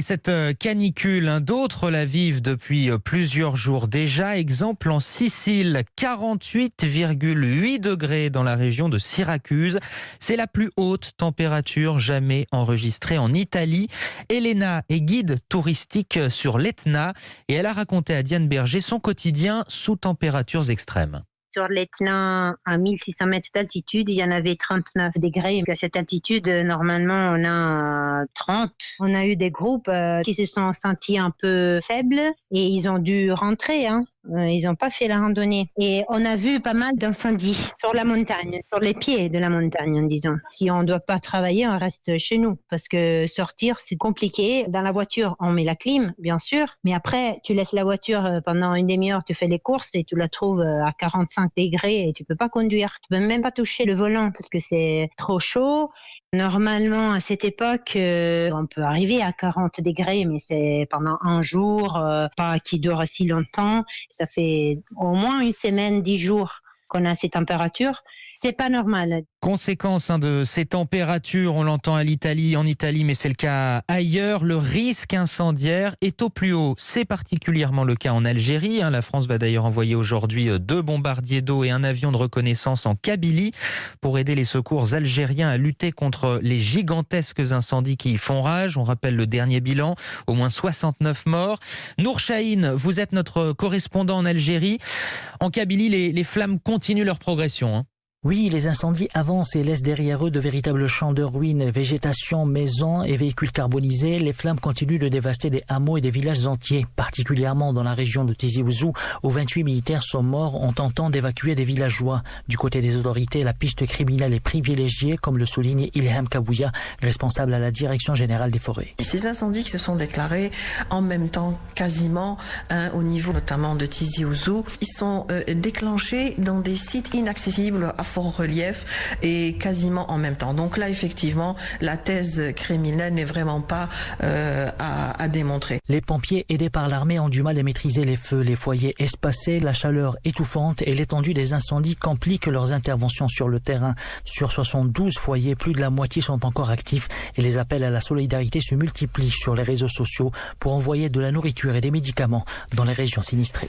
Cette canicule, d'autres la vivent depuis plusieurs jours déjà. Exemple en Sicile, 48,8 degrés dans la région de Syracuse. C'est la plus haute température jamais enregistrée en Italie. Elena est guide touristique sur l'Etna et elle a raconté à Diane Berger son quotidien sous températures extrêmes. Sur l'Etna, à 1600 mètres d'altitude, il y en avait 39 degrés. À cette altitude, normalement, on a 30. On a eu des groupes qui se sont sentis un peu faibles et ils ont dû rentrer. Ils n'ont pas fait la randonnée. Et on a vu pas mal d'incendies sur la montagne, sur les pieds de la montagne, disons. Si on ne doit pas travailler, on reste chez nous. Parce que sortir, c'est compliqué. Dans la voiture, on met la clim, bien sûr. Mais après, tu laisses la voiture pendant une demi-heure, tu fais les courses et tu la trouves à 45 degrés et tu peux pas conduire. Tu peux même pas toucher le volant parce que c'est trop chaud. Normalement, à cette époque, on peut arriver à 40 degrés, mais c'est pendant un jour, pas qui dure si longtemps. Ça fait au moins une semaine, 10 jours qu'on a ces températures. C'est pas normal. Conséquence de ces températures, on l'entend en Italie, mais c'est le cas ailleurs. Le risque incendiaire est au plus haut. C'est particulièrement le cas en Algérie. La France va d'ailleurs envoyer aujourd'hui 2 bombardiers d'eau et un avion de reconnaissance en Kabylie pour aider les secours algériens à lutter contre les gigantesques incendies qui y font rage. On rappelle le dernier bilan, au moins 69 morts. Nour Chahine, vous êtes notre correspondant en Algérie. En Kabylie, les flammes continuent leur progression. Oui, les incendies avancent et laissent derrière eux de véritables champs de ruines, végétation, maisons et véhicules carbonisés. Les flammes continuent de dévaster des hameaux et des villages entiers, particulièrement dans la région de Tizi Ouzou, où 28 militaires sont morts en tentant d'évacuer des villageois. Du côté des autorités, la piste criminelle est privilégiée, comme le souligne Ilham Kabouya, responsable à la Direction Générale des Forêts. Ces incendies qui se sont déclarés en même temps, quasiment, au niveau notamment de Tizi Ouzou, ils sont déclenchés dans des sites inaccessibles à fort relief et quasiment en même temps. Donc là, effectivement, la thèse criminelle n'est vraiment pas à démontrer. Les pompiers, aidés par l'armée, ont du mal à maîtriser les feux, les foyers espacés, la chaleur étouffante et l'étendue des incendies compliquent leurs interventions sur le terrain. Sur 72 foyers, plus de la moitié sont encore actifs et les appels à la solidarité se multiplient sur les réseaux sociaux pour envoyer de la nourriture et des médicaments dans les régions sinistrées.